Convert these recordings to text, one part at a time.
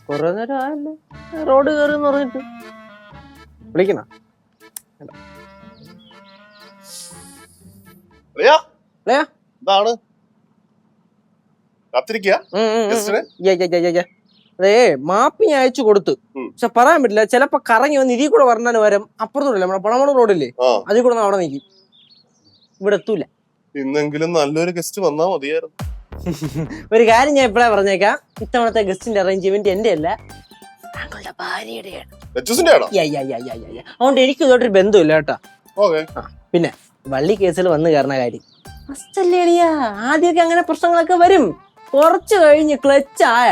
കൊറേ നേരം ആയല്ലോ റോഡ് കയറിന്ന് പറഞ്ഞിട്ട് വിളിക്കണ എന്താണ് അതേ മാപ്പ് ഞാൻ അയച്ചു കൊടുത്തു. പക്ഷെ പറയാൻ പറ്റില്ല, ചിലപ്പോ കറങ്ങി വന്ന് ഇതിൽ കൂടെ പറഞ്ഞാൽ വരും അപ്പുറത്തോടില്ല നമ്മുടെ പണമണ റോഡില്ലേ അതിൽ കൂടെ അവിടെ നിൽക്കും, ഇവിടെ എത്തൂല. ഇന്നെങ്കിലും നല്ലൊരു ഗസ്റ്റ് വന്നാ മതിയായിരുന്നു. ഒരു കാര്യം ഞാൻ എപ്പോഴാ പറഞ്ഞേക്കാം, ഇത്തവണത്തെ ഗസ്റ്റിന്റെ അറേഞ്ച്മെന്റ് എന്റെ അല്ല താങ്കളുടെ ഭാര്യയുടെയാണ്. അതുകൊണ്ട് എനിക്ക് ഇതോട്ടൊരു ബന്ധമില്ല കേട്ടോ. പിന്നെ വള്ളി കേസിൽ വന്നു കയറുന്ന കാര്യം ഫസ്റ്റല്ലേടിയാ, ആദ്യമൊക്കെ അങ്ങനെ പ്രശ്നങ്ങളൊക്കെ വരും, കുറച്ച് കഴിഞ്ഞ് ക്ലച്ചായ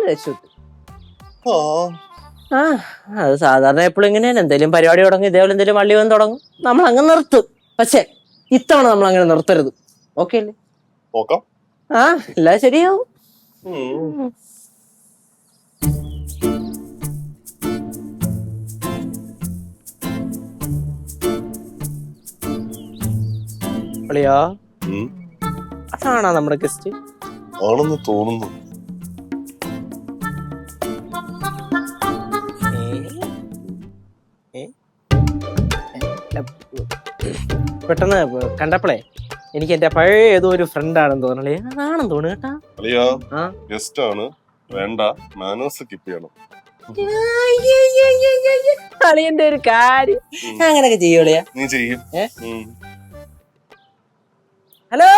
രക്ഷപ്പെട്ടു. അത് സാധാരണ എപ്പോഴും ഇങ്ങനെയാണ്, എന്തെങ്കിലും പരിപാടി തുടങ്ങും ഇതേപോലെ എന്തെങ്കിലും വള്ളി വന്ന് തുടങ്ങും, നമ്മൾ അങ്ങ് നിർത്തും. പക്ഷെ ഇത്തവണ നമ്മൾ അങ്ങനെ നിർത്തരുത്. ഓക്കെ അല്ലേ? എല്ലാം ശരിയാവും. അതാണോ നമ്മുടെ ഗസ്റ്റ്? ആണെന്ന് തോന്നുന്നു. പെട്ടെന്ന് കണ്ടപ്പോഴേ എനിക്ക് എന്റെ പഴയ ഏതോ ഒരു ഫ്രണ്ട് ആണെന്ന് തോന്നണേ. അതാണെന്ന് തോന്നുന്നു കേട്ടാ. ഗസ്റ്റ് ആണ്, വേണ്ട മാനേഴ്സ് കീപ്പ് ചെയ്യണം. അളിയന്റെ ഒരു കാര്യം അങ്ങനെയൊക്കെ ചെയ്യോളിയാ? നീ ചെയ്യും. Hello,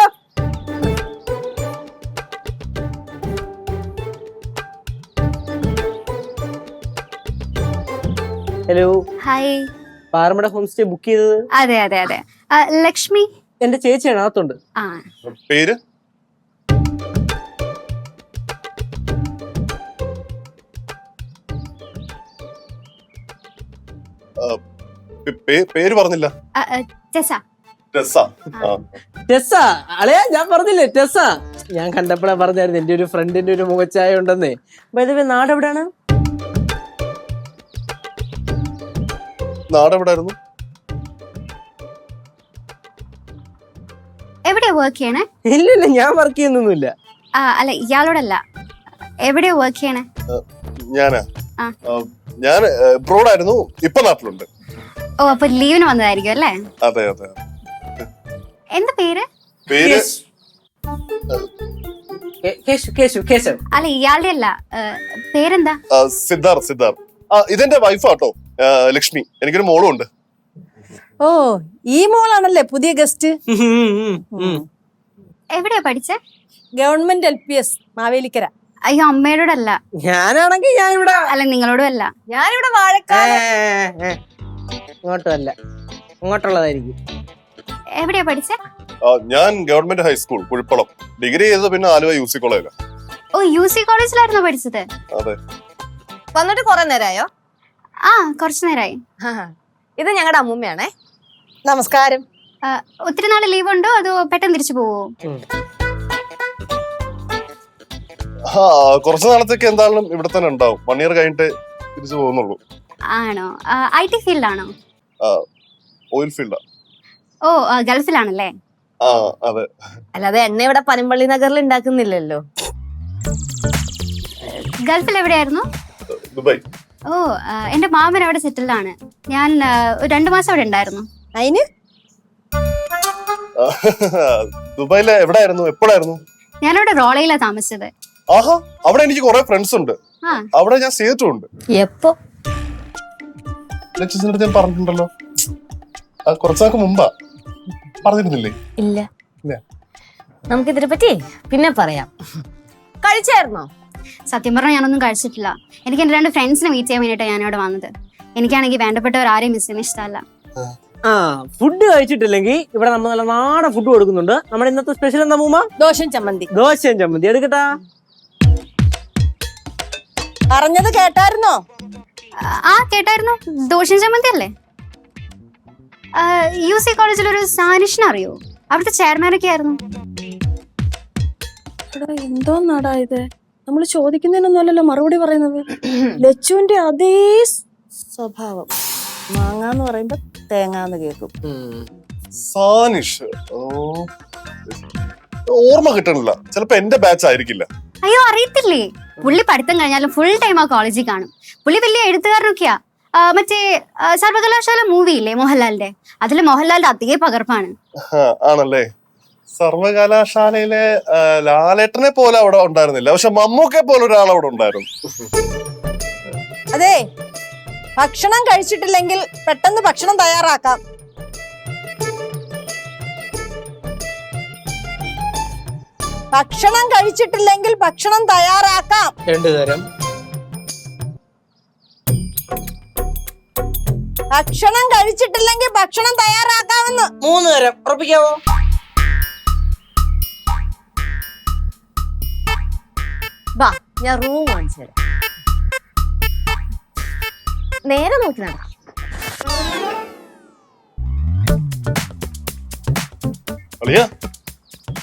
hello. Hi. Paramada home stay book ചെയ്തത്? അതെ അതെ അതെ. ലക്ഷ്മി എന്റെ ചേച്ചിയാണ്, അകത്തുണ്ട്. പേര്? പേര് പറഞ്ഞില്ല. അളയാ ഞാൻ പറഞ്ഞില്ലേ ടെസ. ഞാൻ കണ്ടപ്പോഴാ പറഞ്ഞായിരുന്നു എന്റെ ഒരു ഫ്രണ്ടിന്റെ ഒരു മുഖച്ചായ ഉണ്ടെന്നേ. നാട് എവിടെയാണ്? നാടെവിടായിരുന്നു? എവിടെയാ വർക്ക് ചെയ്യണേ? ഇല്ല ഞാൻ വർക്ക് ചെയ്യുന്നൊന്നുമില്ല. അല്ല ഇയാളോടല്ല, എവിടെയാ വർക്ക് ചെയ്യണേ? ഞാൻ എബ്രോഡായിരുന്നു, ഇപ്പൊ നാട്ടിലുണ്ട്. ഓ, അപ്പൊ ലീവിന് വന്നതായിരിക്കും അല്ലേ? അതെ അതെ. എന്താ പേര്? അല്ല ഇയാളുടെ അല്ല, പേരെന്താ? സിദ്ധാർത്ഥ്. ഇതെന്റെ വൈഫാട്ടോ ലക്ഷ്മി. എനിക്കൊരു മോളും ഉണ്ട്. ഓ, ഈ മോളാണല്ലേ പുതിയ ഗസ്റ്റ്? എവിടെയാ പഠിച്ചേ? Government LPS Mavelikkara. അയ്യോ, അമ്മയോടല്ല. ഞാനാണെങ്കിൽ ഞാനിവിടെ. അല്ല നിങ്ങളോടും അല്ല, ഞാനിവിടെ വാഴക്കാട്. ഇങ്ങോട്ടുമല്ല, ഇങ്ങോട്ടുള്ളതായിരിക്കും. എവിടെയാ പഠിച്ചേ? ഞാൻ ഗവൺമെന്റ് ഹൈസ്കൂൾ കുഴിപ്പളം. ഡിഗ്രി ചെയ്തത് പിന്നെ ആലുവ UC കോളേജിലാണ്. ഓ, UC കോളേജിലായിരുന്നു പഠിച്ചത്? അതെ. വന്നിട്ട് കുറെ നേരമായോ? കുറച്ചു നേരമായി. ഇത് ഞങ്ങളുടെ അമ്മൂമ്മയാണേ. നമസ്കാരം. ഒത്തിരി നാള് ലീവ് ഉണ്ടോ അതോ പെട്ടെന്ന് തിരിച്ചു പോവോ? കുറച്ചു നാളത്തേക്ക് എന്തായാലും ഇവിടെ തന്നെ ഉണ്ടാവും. 1 year കഴിഞ്ഞിട്ട് തിരിച്ചു പോകുന്നുള്ളൂ. ആണോ? IT ഫീൽഡാണോ? ഓയിൽ ഫീൽഡാ. ഓ, ഗൾഫിലാണല്ലേ? അതെ. അല്ലാതെ എണ്ണ ഇവിടെ പനമ്പള്ളി നഗറിൽ ഉണ്ടാക്കുന്നില്ലല്ലോ. ഗൾഫിൽ എവിടെയായിരുന്നു? ദുബായ്. ഓ, എന്റെ മാമൻ അവിടെ സെറ്റിൽഡ് ആണ്. ഞാൻ 2 മാസം അവിടെ ഉണ്ടായിരുന്നു. അതിന് ദുബായിലെ എവിടെയായിരുന്നു? എപ്പോഴായിരുന്നു? ഞാനവിടെ റോളയിലാ താമസിച്ചത്. ആഹാ, അവിടെ എനിക്ക് കുറെ ഫ്രണ്ട്സ് ഉണ്ട്. അവിടെ ഞാൻ ചെയ്തിട്ടുണ്ട്. എപ്പോ? ലക്ഷ്യത്തിന്റെ അടുത്ത് ഞാൻ പറഞ്ഞിട്ടുണ്ടല്ലോ, കുറച്ചു നാൾക്ക് മുമ്പാ. പറഞ്ഞിരുന്നില്ലേ? ഇല്ല. നമുക്കിതിനെ പറ്റി പിന്നെ പറയാം. കഴിച്ചായിരുന്നോ? സത്യം പറഞ്ഞാൽ ഞാനൊന്നും കഴിച്ചിട്ടില്ല. എനിക്ക് എന്റെ 2 ഫ്രണ്ട്സിനെ മീറ്റ് ചെയ്യാൻ വേണ്ടിയിട്ടാണ് ഞാനിവിടെ വന്നത്. എനിക്കാണെങ്കിൽ വേണ്ടപ്പെട്ടവർ ആരെയും മിസ് ചെയ്യുന്ന ഇഷ്ടമല്ല. ഫുഡ് കഴിച്ചിട്ടില്ലെങ്കിൽ ഇവിടെ നമ്മൾ നല്ല നാടൻ ഫുഡ് കൊടുക്കുന്നുണ്ട്. നമ്മുടെ ഇന്നത്തെ സ്പെഷ്യൽ എന്താ മൂമ്മ? ദോശയും ചമ്മന്തി എടുക്കട്ടാ. പറഞ്ഞത് കേട്ടായിരുന്നോ? കേട്ടായിരുന്നു. ദോശയും ചമ്മന്തി അല്ലേ? UC കോളേജിൽ ഒരു സാനിഷിനെ അറിയോ? അവിടുത്തെ ചെയർമാനൊക്കെ ആയിരുന്നു. എന്തോ നാടാ ഇത്? നമ്മൾ ചോദിക്കുന്നതിനൊന്നും അല്ലല്ലോ മറുപടി പറയുന്നത്. ലച്ചുവിന്റെ അതേ സ്വഭാവം. മാങ്ങാന്ന് പറയുമ്പോ തേങ്ങാന്ന് കേൾക്കും. സാനിഷ്. ഓർമ്മ കിട്ടണില്ല. ചിലപ്പോ എന്റെ ബാച്ച് ആയിരിക്കില്ല. അയ്യോ അറിയത്തില്ലേ, പുള്ളി പഠിത്തം കഴിഞ്ഞാലും ഫുൾ ടൈം ആ കോളേജിൽ കാണും. പുള്ളി വലിയ എഴുത്തുകാരനൊക്കെയാ. മറ്റേ സർവകലാശാല മൂവി ഇല്ലേ മോഹൻലാലിന്റെ, അതില് മോഹൻലാലിന്റെ അതേ പകർപ്പാണ്. ആണല്ലേ? സർവകലാശാലയിലെ ലാലേട്ടനെ പോലെ അവിടെ ഉണ്ടായിരുന്നില്ല, പക്ഷെ മമ്മൂക്കെ പോലെ ഒരാൾ അവിടെ ഉണ്ടായിരുന്നു. അതെ, ഭക്ഷണം കഴിച്ചിട്ടില്ലെങ്കിൽ പെട്ടെന്ന് ഭക്ഷണം തയ്യാറാക്കാം. ഭക്ഷണം കഴിച്ചിട്ടില്ലെങ്കിൽ ഭക്ഷണം തയ്യാറാക്കാം. 2 തരം. ഭക്ഷണം കഴിച്ചിട്ടില്ലെങ്കിൽ ഭക്ഷണം തയ്യാറാക്കാമെന്ന്. 3 തരം. ഉറപ്പിക്കാവോ? ബാ, ഞാൻ റൂം കാണിച്ചു തരാം. നേരെ നോക്കി നട. അളിയാ,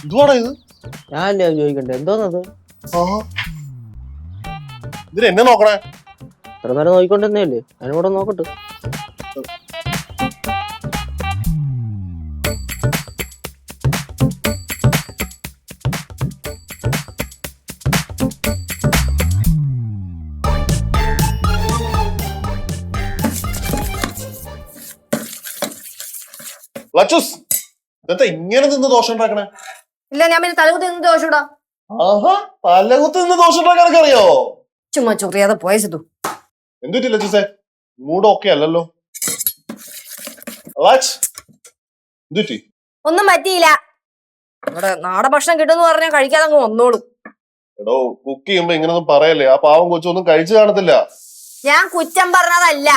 എന്തുവാടാ ഇത്? ഞാൻ ചോദിക്കണ്ടേ, എന്തോന്നത്? ഇതിന് എന്നെ നോക്കണേ? ഇത്ര നേരം നോക്കിക്കൊണ്ടിരുന്നേല്ലേ, ഞാനിവിടെ നോക്കട്ടെ. ലച്ചൂസ്, ഇതെന്താ ഇങ്ങനെ നിന്ന് ദോഷം ഉണ്ടാക്കണേ? ഇല്ല, ഞാൻ പിന്നെ തലകുത്തി നിന്ന് ദോഷം ഇടാം. ആഹാ, തലകുത്ത് നിന്ന് ദോഷം ഉണ്ടാക്കാൻ അറിയോ? ചുമ്മാ ചൊറിയാതെ പോയ സിധു. എന്തുപറ്റി ലച്ചൂസേ? മൂഡ് ഓക്കെ അല്ലല്ലോ. എന്തുപറ്റി? ഒന്നും പറ്റിയില്ല. ഇവിടെ നാടൻ ഭക്ഷണം കിട്ടുമെന്ന് പറഞ്ഞാൽ കഴിക്കാതെ അങ്ങ് വന്നോളൂ. എടോ, കുക്ക് ചെയ്യുമ്പോ ഇങ്ങനൊന്നും പറയല്ലേ, ആ പാവം കൊച്ചൊന്നും കഴിച്ചു കാണത്തില്ല. ഞാൻ കുറ്റം പറഞ്ഞതല്ല.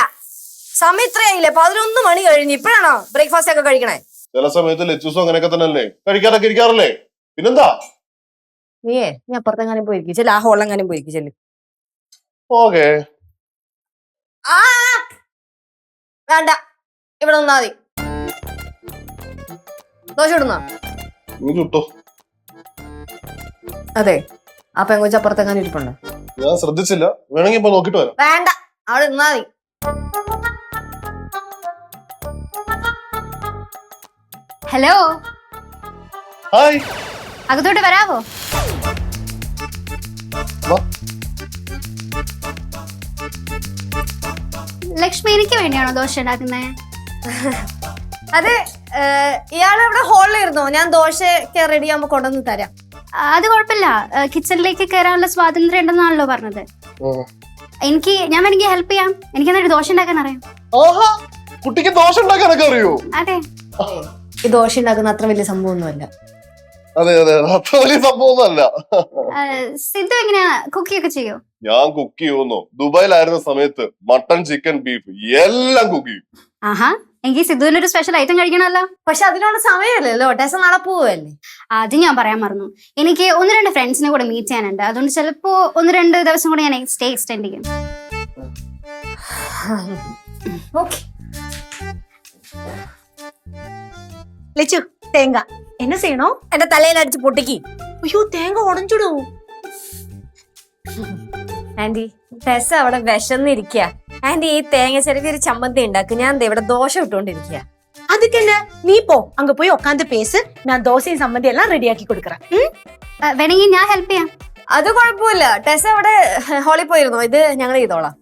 സമയം ഇത്രയായില്ലേ, 11 മണി കഴിഞ്ഞു. ഇപ്പഴാണോ ബ്രേക്ക്ഫാസ്റ്റ് ഒക്കെ കഴിക്കണേ? ചില സമയത്ത് ലച്ചൂസും അങ്ങനെയൊക്കെ തന്നെ അല്ലേ, കഴിക്കാതൊക്കെ ഇരിക്കാറല്ലേ? പിന്നെന്താ? നീ അപ്പുറത്തെങ്ങാനും പോയിരിക്കും ചെല്ലു, ആ ഹോളെങ്ങാനും പോയിരിക്കും ചെല്ലു. ഓക്കേ. ആ വേണ്ട, ഇവിടെ നിന്നാ മതി. ദോശ ഇടുന്ന ചുട്ടോ? അതെ, ആ പെങ്കൊച്ച് അപ്പുറത്തെങ്ങാനും ഇരിപ്പുണ്ടോ? ഞാൻ ശ്രദ്ധിച്ചില്ല, വേണമെങ്കിൽ ഇപ്പൊ നോക്കിട്ട് വരാം. വേണ്ട, അവിടെ നിന്നാ മതി. Hello, hi. അകത്തോട്ട് വരാവോ? ലക്ഷ്മി, എനിക്ക് വേണ്ടിയാണോ ദോശ ഉണ്ടാക്കുന്നേ? അതെ, ഇയാള് ഇവിടെ ഹോളിലിരുന്നോ? ഞാൻ ദോശയൊക്കെ റെഡി ആകുമ്പോ കൊണ്ടുവന്ന് തരാം. അത് കുഴപ്പമില്ല, കിച്ചണിലേക്ക് കയറാനുള്ള സ്വാതന്ത്ര്യം ഉണ്ടെന്നാണല്ലോ പറഞ്ഞത്. ഞാൻ വേണമെങ്കിൽ ഹെൽപ്പ് ചെയ്യാം. എനിക്ക് എന്നിട്ട് ദോശ ഉണ്ടാക്കാൻ അറിയാം. കുട്ടിക്ക് ദോശ ഉണ്ടാക്കാനൊക്കെ അറിയോ? അതെ, ഈ ദോശ ഉണ്ടാക്കുന്ന അത്ര വലിയ സംഭവമൊന്നുമല്ല. അതെ അതെ, അത്ര വലിയ സംഭവമൊന്നുമല്ല. സിദ്ധു എങ്ങനെയാ കുക്കി ഒക്കെ ചെയ്യോ? ഞാൻ കുക്ക് ചെയ്യുന്നു. ദുബായിലായിരുന്ന സമയത്ത് മട്ടൺ, ചിക്കൻ, ബീഫ് എല്ലാം കുക്ക് ചെയ്യും. ആഹാ, എനിക്ക് സിദ്ധുവിന്റെ ഒരു സ്പെഷ്യൽ ഐറ്റം കഴിക്കണമല്ലോ. പക്ഷെ അതിനുള്ള സമയമല്ലല്ലോ, ടെസ നാളെ പോവല്ലേ. അത് ഞാൻ പറയാൻ മറന്നു. എനിക്ക് 1-2 ഫ്രണ്ട്സിനെ കൂടെ മീറ്റ് ചെയ്യാനുണ്ട്. അതുകൊണ്ട് ചിലപ്പോ 1-2 ദിവസം കൂടെ ഞാൻ സ്റ്റേ എക്സ്റ്റെൻഡ് ചെയ്യും. ലച്ചു, തേങ്ങ എന്നെ ചെയ്യണോ? എന്റെ തലയിൽ അടിച്ച് പൊട്ടിക്ക്. അയ്യോ, തേങ്ങ ഉടഞ്ചിടൂ. ആന്റി, ടെസ അവിടെ വിശന്നിരിക്കുക. ആന്റി, ഈ തേങ്ങ ചെറുക്കൊരു ചമ്മന്തി ഉണ്ടാക്കും. ഞാൻ ഇവിടെ ദോശ ഇട്ടുകൊണ്ടിരിക്കുക. அதுக்கு என்ன, நீ போ, அங்க போய் உட்காந்து பேசு. நான் தோசை சம்மந்தி எல்லாம் ரெடியாக்கி கொடுக்கறேன். വേണമെങ്കിൽ ഞാൻ ഹെൽപ്പ് ചെയ്യാം. അത് കുഴപ്പമില്ല, ടെസ അവിടെ ഹോളിൽ പോയിരുന്നു. ഇത് ഞങ്ങൾ ചെയ്തോളാം.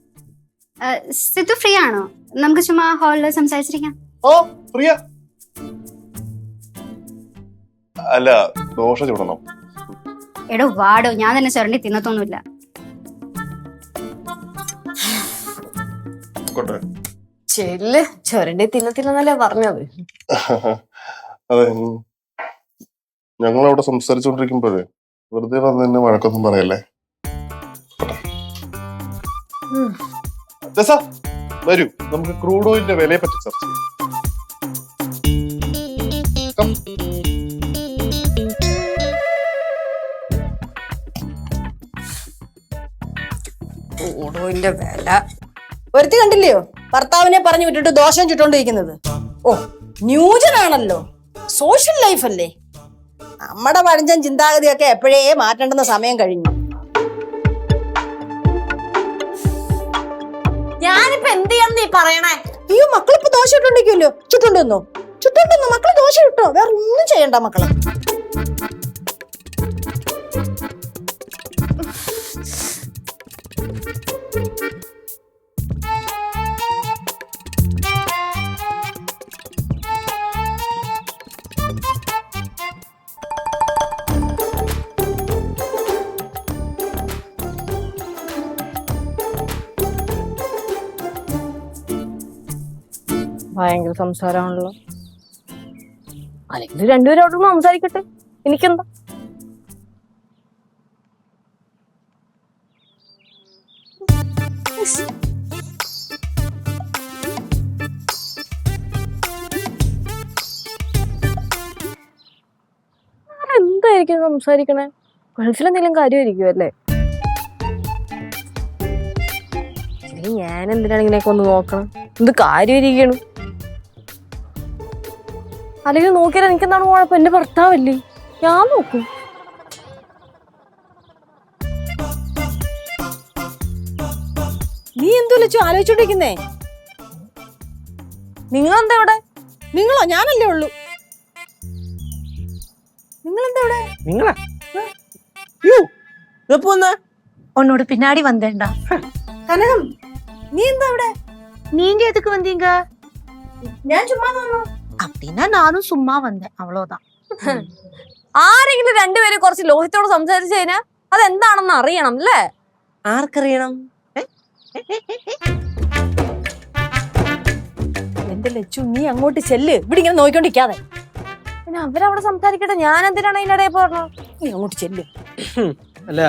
സിദ്ധു ഫ്രീ ആണോ? നമുക്ക് ചുമ്മാ ഹാളിൽ സംസാരിച്ചിരിക്കാം. ഓ, ഫ്രീയാ. അല്ല, ദോശ ചുടണം. എടോ വാടോ, ഞാൻ തന്നെ ചുരണ്ടി തിന്നത്തൊന്നുമില്ല. ചെല്ല്, ചുരണ്ടി തിന്നത്തില്ലെന്നല്ലേ പറഞ്ഞത്. അതെ, ഞങ്ങളവിടെ സംസാരിച്ചോണ്ടിരിക്കുമ്പോഴേ വെറുതെ വന്ന് തന്നെ വഴക്കൊന്നും പറയല്ലേ. വരൂ, നമുക്ക് ക്രൂഡ് ഓയിലിന്റെ വിലയെ പറ്റി ചർച്ച ചെയ്യാം. ക്രൂഡ് ഓയിലിന്റെ വില ഒരുത്തി കണ്ടില്ലയോ? ഭർത്താവിനെ പറഞ്ഞു വിട്ടിട്ട് ദോഷം ചുട്ടോണ്ടിരിക്കുന്നത്. ഓ, ന്യൂജനാണല്ലോ, സോഷ്യൽ ലൈഫ് അല്ലേ. നമ്മുടെ പഴഞ്ചൻ ചിന്താഗതിയൊക്കെ എപ്പോഴേ മാറ്റേണ്ടുന്ന സമയം കഴിഞ്ഞു. ഞാനിപ്പോ എന്ത് ചെയ്യാന്ന് പറയണേ? അയ്യോ, മക്കളിപ്പോ ദോശ ഇട്ടോണ്ടിരിക്കുമല്ലോ. ചുട്ടുണ്ടെന്നോ? മക്കള് ദോശ ഇട്ടോ, വേറെ ഒന്നും ചെയ്യണ്ട മക്കള്. ഭയങ്കര സംസാരമാണല്ലോ. അല്ലെങ്കിൽ രണ്ടുപേരോടൊന്ന് സംസാരിക്കട്ടെ, എനിക്കെന്താ. എന്തായിരിക്കും സംസാരിക്കണേ? ഗൾഫിലെന്തെങ്കിലും കാര്യമായിരിക്കും അല്ലേ? ഞാൻ എന്തിനാണ് ഇങ്ങനെയൊക്കെ ഒന്ന് നോക്കണം? എന്ത് കാര്യമായിരിക്കണം? അല്ലെങ്കിൽ നോക്കിയാൽ എനിക്കെന്താണ് കുഴപ്പം? എന്റെ ഭർത്താവല്ലേ, ഞാൻ നോക്കും. നീ എന്തോ ലച്ചു ആലോചിച്ചോണ്ടിരിക്കുന്നേ? നിങ്ങളെന്താ ഇവിടെ? നിങ്ങളോ? ഞാനല്ലേ ഉള്ളൂ. നിങ്ങളെന്താ ഇവിടെ? നിങ്ങളാ എപ്പോ വന്നാ? உன்னோட பின்னாடி வந்தேன்டா. കനകം, നീ എന്താ ഇവിടെ? நீங்க எதுக்கு வந்தீங்க? ഞാൻ ചുമ്മാ വന്നു. அப்படின்னா நானும் சும்மா வந்தேன், அவ்வளவுதான். ആരെങ്കിലും രണ്ടുപേരും കുറച്ച് ലോഹിത്തോട് സംസാരിച്ചു കഴിഞ്ഞാൽ അതെന്താണെന്ന് അറിയണം അല്ലേ? ആർക്കറിയണം? എന്റെ ലച്ചു, നീ അങ്ങോട്ട് ചെല്ല്. ഇവിടെ ഇങ്ങനെ നോക്കിക്കൊണ്ടിരിക്കാതെ. പിന്നെ അവരവിടെ സംസാരിക്കട്ടെ, ഞാൻ എന്തിനാണ് ഇതിനിടയിൽ പറഞ്ഞത്? നീ അങ്ങോട്ട് ചെല്ല്. അല്ല,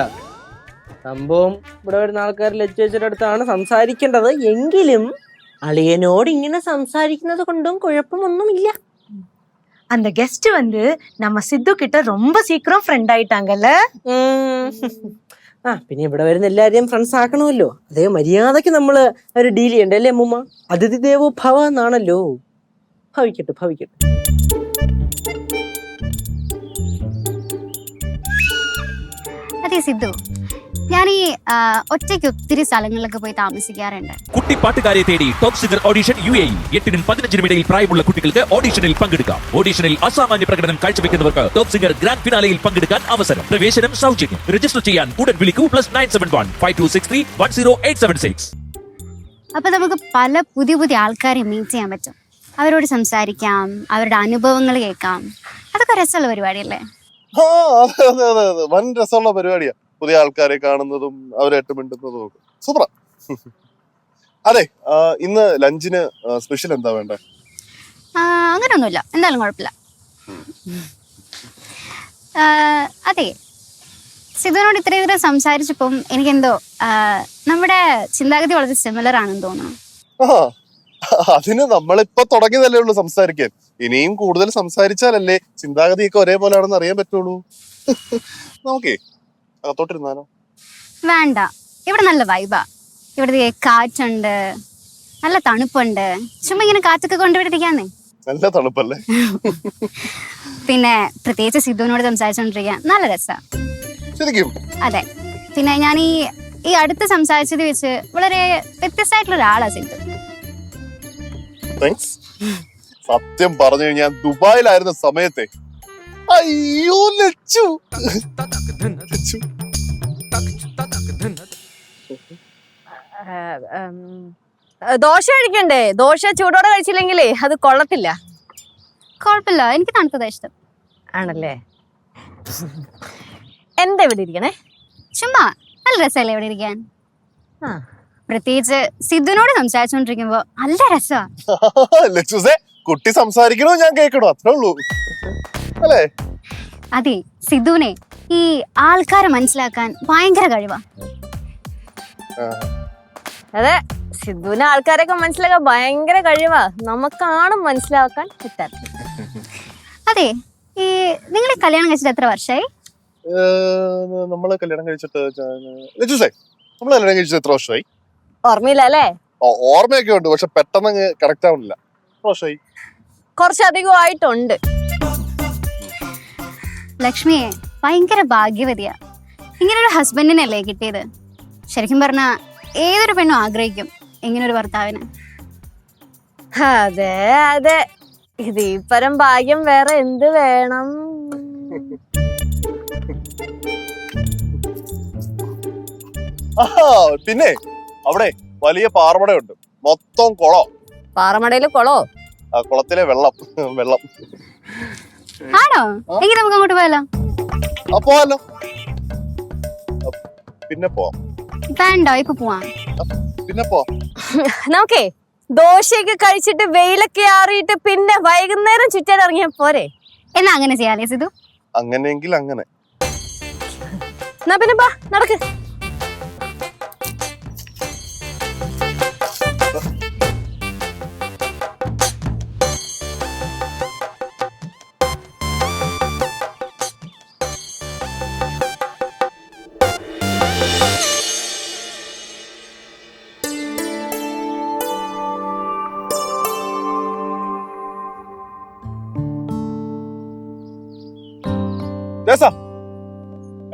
സംഭവം ഇവിടെ വരുന്ന ആൾക്കാർ ലജ്ജയുടെ അടുത്താണ് സംസാരിക്കേണ്ടത്. എങ്കിലും അളിയനോട് ഇങ്ങനെ സംസാരിക്കുന്നത് കൊണ്ടും കുഴപ്പമൊന്നുമില്ല. அந்த கெஸ்ட் வந்து நம்ம சித்து கிட்ட ரொம்ப சீக்கிரம் ஃப்ரெண்ட் ஆயிட்டாங்கல்ல. ആ പിന്നെ ഇവിടെ വരുന്ന എല്ലാരെയും ഫ്രണ്ട്സ് ആക്കണമല്ലോ. അതേ മര്യാദക്ക് നമ്മള് ഒരു ഡീൽ ചെയ്യണ്ടേ അല്ലേ അമ്മൂമ്മ? അതിഥി ദേവോ ഭവ എന്നാണല്ലോ. ഭവിക്കട്ടെ ഭവിക്കട്ടെ. അതെ സിദ്ധു, ഞാൻ ഈ ഒറ്റയ്ക്ക് ഒത്തിരി സ്ഥലങ്ങളിലൊക്കെ പോയി താമസിക്കാറുണ്ട്. കുട്ടിപ്പാട്ടുകാരെ തേടി ടോപ്പ് സിംഗർ ഓഡിഷൻ UAE. 8-നും 15-നും ഇടയിൽ പ്രായമുള്ള കുട്ടികൾക്ക് ഓഡിഷനിൽ പങ്കെടുക്കാം. ഓഡിഷനിൽ അസാമാന്യ പ്രകടനം കാഴ്ചവെക്കുന്നവർക്ക് ടോപ്പ് സിംഗർ ഗ്രാൻഡ് ഫിനാലയിൽ പങ്കെടുക്കാൻ അവസരം. പ്രവേശനം സൗജന്യം. രജിസ്റ്റർ ചെയ്യാൻ ഉടൻ വിളിക്കൂ. +971 5263 10876. അപ്പൊ നമുക്ക് പല പുതിയ പുതിയ ആൾക്കാരെ മീറ്റ് ചെയ്യാൻ പറ്റും. അവരോട് സംസാരിക്കാം, അവരുടെ അനുഭവങ്ങൾ കേൾക്കാം. അതൊക്കെ രസമുള്ള പരിപാടിയല്ലേ? ആ അതെ അതെ അതെ അതെ, വൻ രസമുള്ള പരിപാടിയാ. പുതിയ ആൾക്കാരെ കാണുന്നതും അവരായിട്ട് മിണ്ടുന്നതും ഒക്കെ സൂപ്പറാ. അതെ, ഇന്ന് ലഞ്ചിന് സ്പെഷ്യൽ എന്താ വേണ്ടേ? അങ്ങനെയൊന്നുമില്ല, എന്തായാലും കുഴപ്പമില്ല. അതെ, സിദ്ധുവിനോട് ഇത്രയും സംസാരിച്ചപ്പം എനിക്കെന്തോ നമ്മുടെ ചിന്താഗതി വളരെ സിമിലർ ആണെന്ന് തോന്നുന്നു. അതിന് നമ്മളിപ്പോ തുടങ്ങിയതല്ലേ ഉള്ളൂ സംസാരിക്കാൻ. ഇനിയും കൂടുതൽ സംസാരിച്ചാലല്ലേ ചിന്താഗതിയൊക്കെ ഒരേപോലെ ആണെന്ന് അറിയാൻ പറ്റുള്ളൂ. നോക്കേ അകത്തോട്ടിരുന്നാലോ? വേണ്ട, ഇവിടെ നല്ല വൈബാ. ഇവിടെ കാറ്റുണ്ട്, നല്ല തണുപ്പുണ്ട്. ചുമ്മാ ഇങ്ങനെ കാറ്റൊക്കെ കൊണ്ടുവിട്ടിരിക്കാന്നേ. നല്ല തണുപ്പല്ലേ? പിന്നെ പ്രത്യേകിച്ച് സിദ്ധുവിനോട് സംസാരിച്ചോണ്ടിരിക്കാൻ നല്ല രസാ. ശരിക്കും? അതെ, പിന്നെ ഞാൻ ഈ അടുത്ത് സംസാരിച്ചത് വെച്ച് വളരെ വ്യത്യസ്തമായിട്ടുള്ള ഒരാളാ സിദ്ധു. സത്യം പറഞ്ഞു ഞാൻ ദുബായിലായിരുന്ന സമയത്തെ അയ്യോ ലച്ചു, ദോശ കഴിക്കണ്ടേ? ദോശ ചൂടോടെ കഴിച്ചില്ലെങ്കിലേ അത് കൊള്ളത്തില്ല. കുഴപ്പമില്ല, എനിക്ക് തണുത്തതാ ഇഷ്ടം. ആണല്ലേ? എന്താ ഇവിടെ ഇരിക്കണേ? ചുമ്മാ നല്ല രസമല്ലേ ഇവിടെ ഇരിക്കാൻ? പ്രത്യേകിച്ച് സിദ്ധുവിനോട് സംസാരിച്ചോണ്ടിരിക്കുമ്പോ നല്ല രസാ. ലച്ചൂസേ, കുട്ടി സംസാരിക്കണോ ഞാൻ കേൾക്കണോ, അത്രേ ഉള്ളൂ അല്ലേ? അതെ, സിദ്ധുവിനെ ഈ ആൾക്കാരെ മനസ്സിലാക്കാൻ ഭയങ്കര കഴിവാ. അതെ, സിദ്ധുവിനെ ആൾക്കാരൊക്കെ മനസ്സിലാക്കാൻ ഭയങ്കര കഴിവാ. നമുക്കാണ് മനസ്സിലാക്കാൻ പറ്റാത്ത. അതെ, ഈ നിങ്ങളെ കല്യാണം കഴിച്ചിട്ട് എത്ര വർഷമായി? നമ്മള് കല്യാണം കഴിച്ചിട്ട് ലച്ചൂസേ, നമ്മള് കല്യാണം കഴിച്ചിട്ട് എത്ര വർഷമായി? ഓർമ്മയില്ല അല്ലേ? ഓർമ്മയൊക്കെ ഉണ്ട്, പക്ഷെ പെട്ടെന്ന് കറക്റ്റ് ആവുന്നില്ല. എത്ര വർഷമായി? കുറച്ചധികം ആയിട്ടുണ്ട്. ലക്ഷ്മിയെ ഭയങ്കര ഭാഗ്യവതിയാ. ഇങ്ങനൊരു ഹസ്ബൻഡിനല്ലേ കിട്ടിയത്. ശരിക്കും പറഞ്ഞാ ഏതൊരു പെണ്ണും ആഗ്രഹിക്കും ഇങ്ങനൊരു ഭർത്താവിന്. അതെ അതെ, ഇത് ഈ പരം ഭാഗ്യം വേറെ എന്ത് വേണം? പിന്നെ അവിടെ വലിയ പാറമടയുണ്ട്, മൊത്തം കുളം. പാറമടയില് കുളോ? ആ കുളത്തിലെ വെള്ളം വെള്ളം. ആണോ? എങ്കിൽ നമുക്ക് അങ്ങോട്ട് പോയാലോ? പോവാലോ, പിന്നെ പോവാം. വേണ്ടോ, ഇപ്പൊ പോവാം. പിന്നെ പോവാം. നമുക്കേ ദോശയൊക്കെ കഴിച്ചിട്ട് വെയിലൊക്കെ ആറിയിട്ട് പിന്നെ വൈകുന്നേരം ചുറ്റാൻ ഇറങ്ങിയാ പോരെ? എന്നാ അങ്ങനെ ചെയ്യാലേ സിധു? അങ്ങനെയെങ്കിൽ അങ്ങനെ. എന്നാ പിന്നെ ബാ നടക്ക്.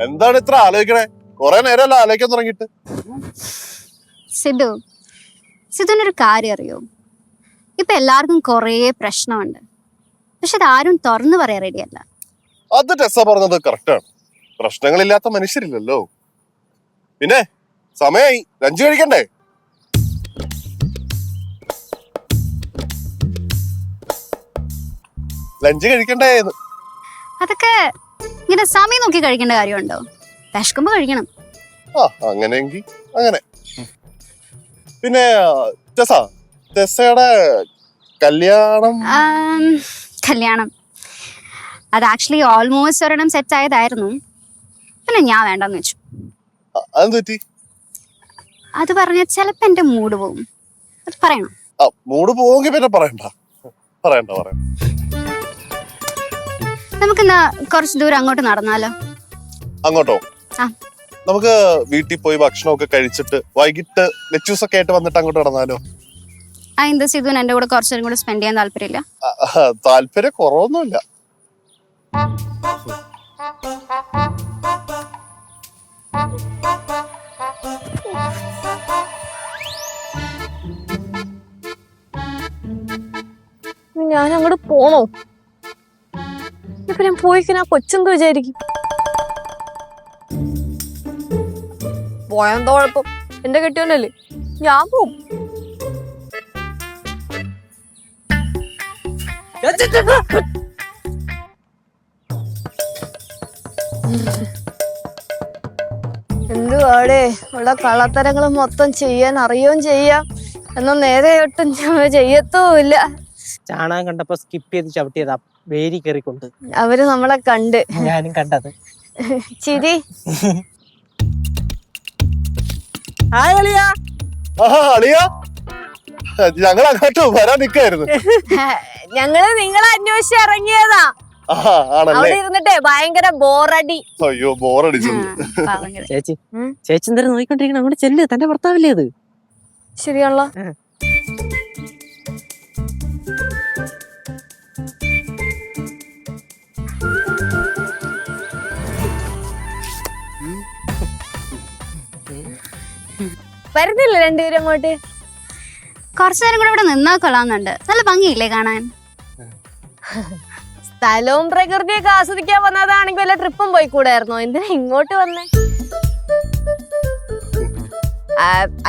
എന്താണ് ഇത്ര ആലോചിക്കണേ? കൊറേ നേരമല്ല ആലോചിക്കാൻ തുടങ്ങിയിട്ട്. സിധുവിനൊരു കാര്യം അറിയോ? ഇപ്പൊ എല്ലാവർക്കും കൊറേ പ്രശ്നമുണ്ട്, പക്ഷെ അതാരും തുറന്നു പറയാൻ റെഡിയല്ല. അത് ടെസ്സ പറഞ്ഞത് കറക്റ്റാണ്. പ്രശ്നങ്ങളില്ലാത്ത മനുഷ്യരില്ലല്ലോ. പിന്നെ സമയായി, ലഞ്ച് കഴിക്കണ്ടേ? ലഞ്ച് കഴിക്കണ്ടേ? അതൊക്കെ ഇങ്ങനെ സമയം നോക്കി കഴിക്കേണ്ട കാര്യമുണ്ടോ? വിശക്കുമ്പോ കഴിക്കണം. ആ അങ്ങനെയെങ്കിൽ അങ്ങനെ. പിന്നെ ടെസ്സയുടെ കല്യാണം അത് ആക്ച്വലി ഓൾമോസ്റ്റ് ഒരെണ്ണം സെറ്റ് ആയതായിരുന്നു. പിന്നെ ഞാൻ വേണ്ടെന്ന് വെച്ചു. അത് പറഞ്ഞ ചിലപ്പോ എന്റെ മൂഡ് പോകും. അത് പറയണം. മൂഡ് പോവെങ്കിൽ പിന്നെ പറയണ്ട. നമുക്കിന്ന് കുറച്ച് ദൂരം അങ്ങോട്ട് നടന്നാലോ? അങ്ങോട്ടോ? ആ നമുക്ക് വീട്ടിൽ പോയി ഭക്ഷണമൊക്കെ കഴിച്ചിട്ട് വൈകിട്ട് ലെച്ചൂസൊക്കെ ആയിട്ട് വന്നിട്ട് അങ്ങോട്ട് നടന്നാലോ? എന്താ സിധുവിന് എന്റെ കൂടെ കുറച്ചേരം കൂടെ സ്പെൻഡ് ചെയ്യാൻ താല്പര്യമില്ല? താല്പര്യം കുറവൊന്നുമില്ല. ഞാൻ അങ്ങോട്ട് പോണോ? ഇപ്പൊ ഞാൻ പോയിക്കാൻ ആ കൊച്ചെന്ത് വിചാരിക്കും? പോയാന്തോ കുഴപ്പം, എന്റെ കെട്ടിയോനല്ലേ, ഞാൻ പോവും. എന്തുവാടേ ഉള്ള കള്ളത്തരങ്ങൾ മൊത്തം ചെയ്യാൻ അറിയുകയും ചെയ്യാം, എന്നാ നേരെ ഒട്ടും ചെയ്യത്തുമില്ല. ചാണകം കണ്ടപ്പോ സ്കിപ്പ് ചെയ്ത് ചവിട്ടിയതാ, വേരി കയറിക്കൊണ്ട്. അവര് നമ്മളെ കണ്ട്, ഞാനും കണ്ടത്. ചിരി. ഞങ്ങൾ അങ്ങോട്ട് വരാൻ നിക്കായിരുന്നു. ഞങ്ങള് നിങ്ങളെ അന്വേഷിച്ച് ഇറങ്ങിയതാ. അവിടെ ഇരുന്നിട്ടേ ഭയങ്കര ബോറടി. അയ്യോ ബോറടിച്ചു. ചേച്ചി എന്തായാലും നോക്കിക്കൊണ്ടിരിക്കണം, അങ്ങോട്ട് ചെല്ല്, തന്റെ ഭർത്താവില്ലേ അത്? ശരിയാണല്ലോ. വരുന്നില്ല രണ്ടുപേരും അങ്ങോട്ട്? കുറച്ചു നേരം കൂടെ ഇവിടെ നിന്നാ കൊള്ളാന്നുണ്ട്. നല്ല ഭംഗിയില്ലേ കാണാൻ? സ്ഥലവും പ്രകൃതിയൊക്കെ ആസ്വദിക്കാൻ വന്നതാണെങ്കിൽ വല്ല ട്രിപ്പും പോയി കൂടായിരുന്നോ? എന്തിനാ ഇങ്ങോട്ട് വന്നേ?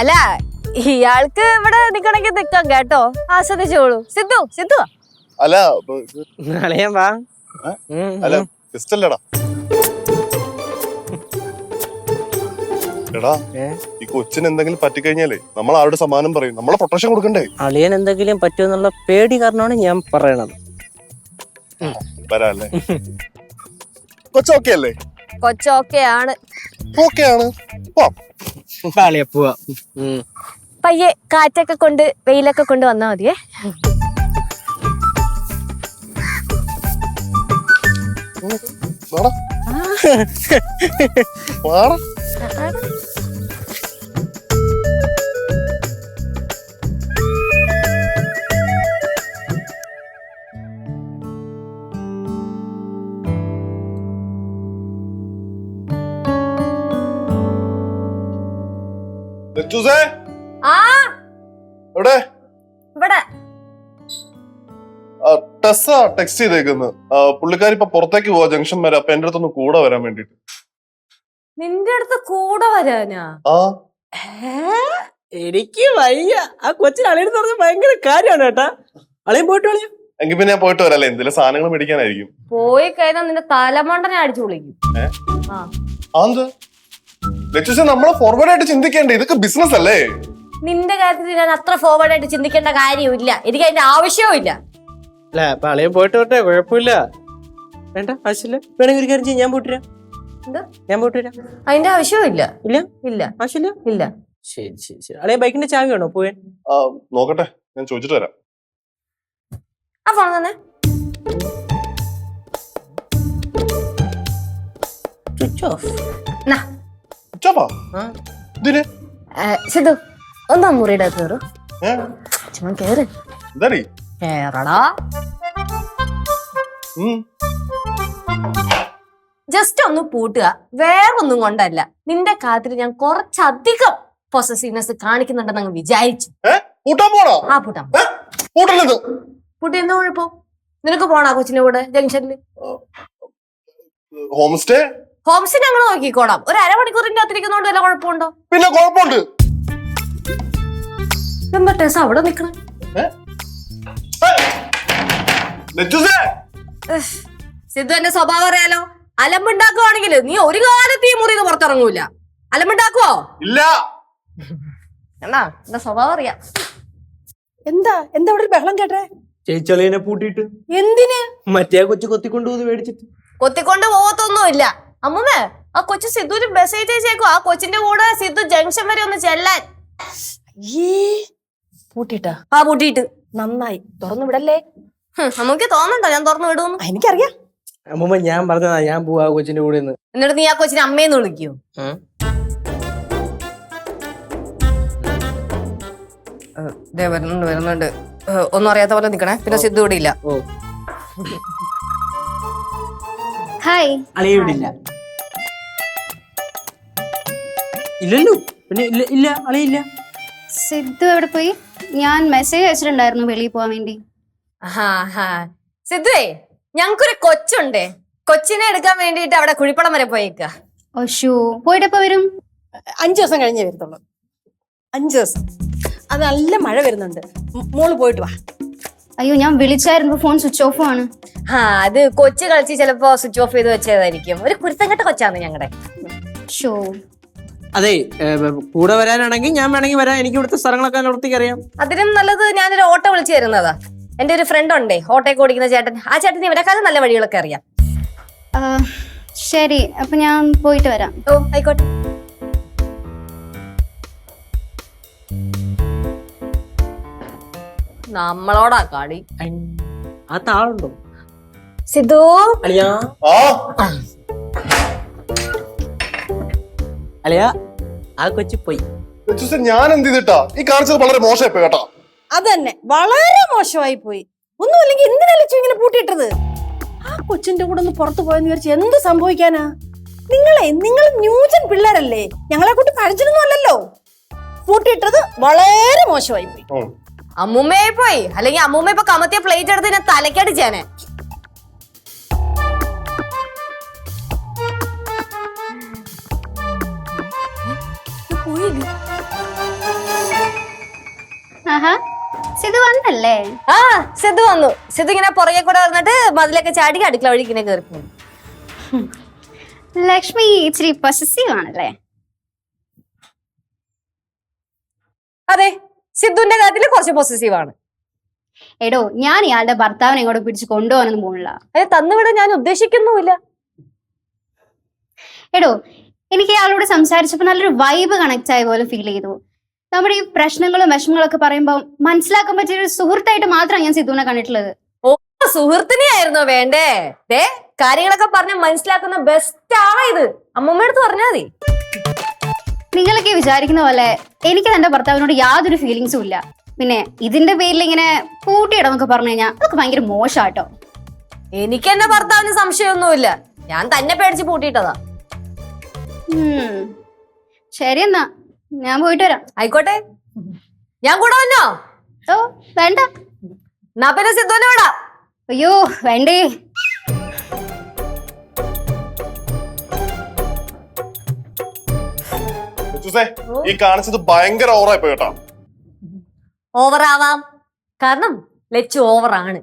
അല്ല, ഇയാൾക്ക് ഇവിടെ നിക്കണമെങ്കിൽ നിക്കാം കേട്ടോ, ആസ്വദിച്ചോളൂ. സിദ്ധു അല്ല വാ. അല്ല ഇഷ്ടല്ലടാ. എടാ ഈ കൊച്ചിന് എന്തെങ്കിലും പറ്റിക്കഴിഞ്ഞാലേ നമ്മൾ ആരുടെ സമ്മാനം പറയും? നമ്മളെ പ്രൊട്ടക്ഷൻ കൊടുക്കണ്ടേ? അളിയൻ എന്തെങ്കിലും പറ്റുമെന്നുള്ള പേടി കാരണമാണ് ഞാൻ പറയണത്. വരാല്ലേ? കൊച്ചോക്കെ അല്ലേ? കൊച്ചോക്കെയാണ്. ഓക്കെയാണ്. പോവാ. പയ്യെ കാറ്റൊക്കെ കൊണ്ട് വെയിലൊക്കെ കൊണ്ട് വന്നാ മതിയേ. ടെസ്സ ടെക്സ്റ്റ് ചെയ്തേക്കുന്നു, പുള്ളിക്കാരി ഇപ്പൊ പുറത്തേക്ക് പോവാ ജംഗ്ഷൻ വരെ. അപ്പൊ എന്റെ അടുത്തൊന്ന് കൂടെ വരാൻ വേണ്ടിട്ട്. നിന്റെ അടുത്ത് കൂടെ വരാനാ? എനിക്ക് വയ്യ. ആ കൊച്ചിന് അളിയൻ പറഞ്ഞ ഭയങ്കര കാര്യമാണ് കേട്ടാ. അളിയൻ പോയിട്ട് കളിയാ. എങ്കിൽ പിന്നെ ഞാൻ പോയിട്ട് വരാല്ലേ, എന്തെങ്കിലും സാധനങ്ങൾ മേടിക്കാനായിരിക്കും. പോയി കഴിഞ്ഞാൽ നിന്റെ തലമണ്ടനെ അടിച്ചു വിളിക്കും. ലക്ഷ്യ നമ്മളെ ഫോർവേഡ് ആയിട്ട് ചിന്തിക്കേണ്ടേ? ഇതൊക്കെ ബിസിനസ് അല്ലേ? നിന്റെ കാര്യത്തിൽ ഞാൻ അത്ര ഫോർവേഡ് ആയിട്ട് ചിന്തിക്കേണ്ട കാര്യമില്ല. എനിക്ക് അതിന്റെ ആവശ്യവും ഇല്ല. അല്ല അപ്പൊ അളിയൻ പോയിട്ട് വരട്ടെ, കുഴപ്പമില്ല. വേണ്ട ആവശ്യമില്ല. വേണമെങ്കിൽ ഒരു കാര്യം ചെയ്യാം, ഞാൻ പോയിട്ട് വരാം. എന്താ? ഞാൻ പോയിട്ട് വരാം. അതിന്റെ ആവശ്യവും ഇല്ല. ഇല്ല ഇല്ല, ആവശ്യമില്ല. ഇല്ല. ശരി ശരി ശരി. അളിയൻ ബൈക്കിന്റെ ചാവി വേണോ പോയാൻ? നോക്കട്ടെ, ഞാൻ ചോദിച്ചിട്ട് വരാം. ആ ഫോൺ തന്നെ. Switch off. ഉച്ചപ്പാ ഇതിന് സിദ്ധു ഒന്നാ മുറിയുടെ കയറു. ഏ? ചുമ്മാ കേറ്. എന്താടി? കേറടാ. ഉം. ജസ്റ്റ് ഒന്ന് പൂട്ടുക, വേറൊന്നും കൊണ്ടല്ല. നിന്റെ കാര്യത്തിൽ ഞാൻ കുറച്ചധികം പൊസസീവ്നെസ് കാണിക്കുന്നുണ്ടെന്ന് അങ്ങ് വിചാരിച്ചു. പൂട്ടാൻ പോണോ? ആ പൂട്ടാം. പൂട്ടല്ലത്. പൂട്ടി എന്താ കുഴപ്പോ? നിനക്ക് പോണാ കൊച്ചിന്റെ കൂടെ ജംഗ്ഷനിൽ? Home stay. ഹോം സ്റ്റേ ഞങ്ങൾ നോക്കിക്കോളാം. ഒരു അരമണിക്കൂറിന്റെ അകത്തിരിക്കുന്നോണ്ട് വല്ല കുഴപ്പമുണ്ടോ? പിന്നെ കുഴപ്പമുണ്ട്. എന്താ ടെസ് അവിടെ നിക്കണം? സിദ്ധു എന്റെ സ്വഭാവം അറിയാലോ. അലമ്പുണ്ടാക്കുവാണെങ്കിൽ നീ ഒരു കാലത്ത് ഈ മുറിന്ന് പുറത്തിറങ്ങൂല. അലമ്പുണ്ടാക്കുവോ? ഇല്ല. എന്നാ എന്റെ സ്വഭാവം അറിയാം. എന്താ എന്താ ഇവിടെ ഒരു ബഹളം കേട്ടെ? ചേച്ചളിയനെ പൂട്ടിയിട്ട് എന്തിന്? മറ്റേ കൊച്ചു കൊത്തിക്കൊണ്ടുപോകുന്നു മേടിച്ചിട്ട്. കൊത്തിക്കൊണ്ട് പോകത്തൊന്നുമില്ല. അമ്മൂമ്മേ, ആ കൊച്ചു സിദ്ധുവിന് മെസ്സേജ് അയച്ചേക്കോ ആ കൊച്ചിന്റെ കൂടെ സിദ്ധു ജംഗ്ഷൻ വരെ ഒന്ന് ചെല്ലാൻ. പൂട്ടിട്ടാ? ആ പൂട്ടിയിട്ട്. നന്നായി. തുറന്നു വിടല്ലേ? നമുക്ക് തോന്നണ്ടോ ഞാൻ തുറന്നു വിടുന്നു? എനിക്കറിയാം. അമ്മൂമ്മ ഞാൻ പറഞ്ഞതാ, ഞാൻ പോവാ കൊച്ചിന്റെ കൂടെ നിന്ന്. എന്നിട്ട് നീ ആ കൊച്ചിനെ അമ്മയെന്ന് വിളിക്കൂ? വരുന്നുണ്ട്. ഒന്നും അറിയാത്ത പോലെ നിക്കണേ. പിന്നെ സിദ്ധു ഇവിടെ ഇല്ല. ഓ ഹായ്. അളിയ ഇവിടെ ഇല്ല. ഇല്ലല്ലോ. പിന്നെ ഇല്ല ഇല്ല അളിയില്ല. സിദ്ധു എവിടെ പോയി? ഞാൻ മെസ്സേജ് അയച്ചിട്ടുണ്ടായിരുന്നു വെളിയിൽ പോവാൻ വേണ്ടി. സിദ്ധുവേ, ഞങ്ങൾക്കൊരു കൊച്ചുണ്ടേ. കൊച്ചിനെ എടുക്കാൻ വേണ്ടിട്ട് അവിടെ കുഴിപ്പടം വരെ പോയേക്ക. ഓഷോ, പോയിട്ടെപ്പോ വരും? 5 ദിവസം കഴിഞ്ഞേ വരത്തുള്ളൂ. 5 ദിവസം. അത് നല്ല മഴ വരുന്നുണ്ട്. മോള് പോയിട്ട് വാ. അയ്യോ, ഞാൻ വിളിച്ചായിരുന്നു, ഫോൺ സ്വിച്ച് ഓഫ് ആണ്. അത് കൊച്ചു കളിച്ച് ചിലപ്പോ സ്വിച്ച് ഓഫ് ചെയ്ത് വെച്ചതായിരിക്കും. ഒരു കുരുത്തം കെട്ട കൊച്ചാണ് ഞങ്ങളുടെ. ഷോ. അതെ, കൂടെ വരാനാണെങ്കിൽ ഞാൻ വേണമെങ്കിൽ വരാം. എനിക്ക് ഇവിടുത്തെ സ്ഥലങ്ങളൊക്കെ വൃത്തിക്ക് അറിയാം. അതിനും നല്ലത് ഞാനൊരു ഓട്ടോ വിളിച്ചു തരുന്നതാ. എന്റെ ഒരു ഫ്രണ്ട് ഉണ്ടേ ഓട്ടോയൊക്കെ ഓടിക്കുന്ന ചേട്ടൻ. ആ ചേട്ടന് ഇവരെക്കാളും നല്ല വഴികളൊക്കെ അറിയാം. ശരി, അപ്പൊ ഞാൻ പോയിട്ട് വരാം. ഓ ആയിക്കോട്ടെ. നമ്മളോടാ കാടി. ആ താളുണ്ടോ? സിദ്ധു അളിയാ. അളിയാ, ആ കൊച്ചു പോയി. ഞാൻ എന്ത് ചെയ്തിട്ടാ? ഈ കാണിച്ചത് വളരെ മോശമായി പോയി കേട്ടോ. അതന്നെ, വളരെ മോശമായി പോയി. ഒന്നുമില്ലെങ്കിൽ എന്തിനാ ഇങ്ങനെ പൂട്ടിയിട്ടത്? ആ കൊച്ചിന്റെ കൂടെ ഒന്ന് പുറത്തു പോയെന്ന് വിചാരിച്ച് എന്ത് സംഭവിക്കാനാ? നിങ്ങൾ ന്യൂജൻ പിള്ളേരല്ലേ, ഞങ്ങളെ കൂട്ടി പരിചയമൊന്നും അല്ലല്ലോ. പൂട്ടിയിട്ടത് വളരെ മോശമായി പോയി. അമ്മൂമ്മയായി പോയി. അല്ലെങ്കിൽ അമ്മൂമ്മ ഇപ്പൊ കമത്തിയ പ്ലേറ്റ് എടുത്ത് ഞാൻ തലക്കടിച്ചേനെ. സിദ്ധു വന്നല്ലേ? ആ സിദ്ധു വന്നു. സിദ്ധു ഇങ്ങനെ പുറകെ കൂടെ വന്നിട്ട് മതിലൊക്കെ ചാടി അടുക്കള വഴി ഇങ്ങനെ കയറി പോകും. ലക്ഷ്മി ഇച്ചിരി പൊസസീവ് ആണല്ലേ? അതെ, സിദ്ധുവിന്റെ കാര്യത്തിൽ കുറച്ച് പൊസസീവ് ആണ്. എടോ, ഞാൻ ഇയാളുടെ ഭർത്താവിനെ ഇങ്ങോട്ട് പിടിച്ച് കൊണ്ടുപോകാനൊന്നും പോണില്ല. അത് തന്നുവിടാൻ ഞാൻ ഉദ്ദേശിക്കുന്നുമില്ല. എടോ, എനിക്ക് ഇയാളോട് സംസാരിച്ചപ്പോ നല്ലൊരു വൈബ് കണക്ട് ആയ പോലെ ഫീൽ ചെയ്തു. നമ്മുടെ ഈ പ്രശ്നങ്ങളും വിഷമങ്ങളും ഒക്കെ പറയുമ്പോൾ മനസ്സിലാക്കാൻ പറ്റിയ ഒരു സുഹൃത്തായിട്ട് മാത്രമാണ് ഞാൻ സിദ്ധുവിനെ കണ്ടിട്ടുള്ളത്. ഓ, സുഹൃത്തിനെയായിരുന്നോ വേണ്ടേ? കാര്യങ്ങളൊക്കെ പറഞ്ഞ് മനസ്സിലാക്കുന്ന ബെസ്റ്റ് ആണോ ഇത്? അമ്മമ്മയടുത്ത് പറഞ്ഞാൽ മതി. നിങ്ങളൊക്കെ വിചാരിക്കുന്ന പോലെ എനിക്ക് എന്റെ ഭർത്താവിനോട് യാതൊരു ഫീലിങ്സും ഇല്ല. പിന്നെ ഇതിന്റെ പേരിൽ ഇങ്ങനെ കൂട്ടിയിടന്നൊക്കെ പറഞ്ഞു കഴിഞ്ഞാൽ അതൊക്കെ ഭയങ്കര മോശാട്ടോ. എനിക്ക് എന്റെ ഭർത്താവിന് സംശയമൊന്നുമില്ല. ഞാൻ തന്നെ പേടിച്ച് പൂട്ടിയിട്ടതാ. ശരി, എന്നാ ഞാൻ പോയിട്ട് വരാം. ആയിക്കോട്ടെ, ഞാൻ കൂടെ വന്നോ? ഓ വേണ്ട. എന്നാ പിന്നെ സിദ്ധുവിനെ വിടാം. അയ്യോ വേണ്ടേ. ഈ കാണിച്ചത് ഭയങ്കര ഓവറായി പോയി കേട്ടോ. ഓവറാവാം, കാരണം ലച്ചു ഓവറാണ്.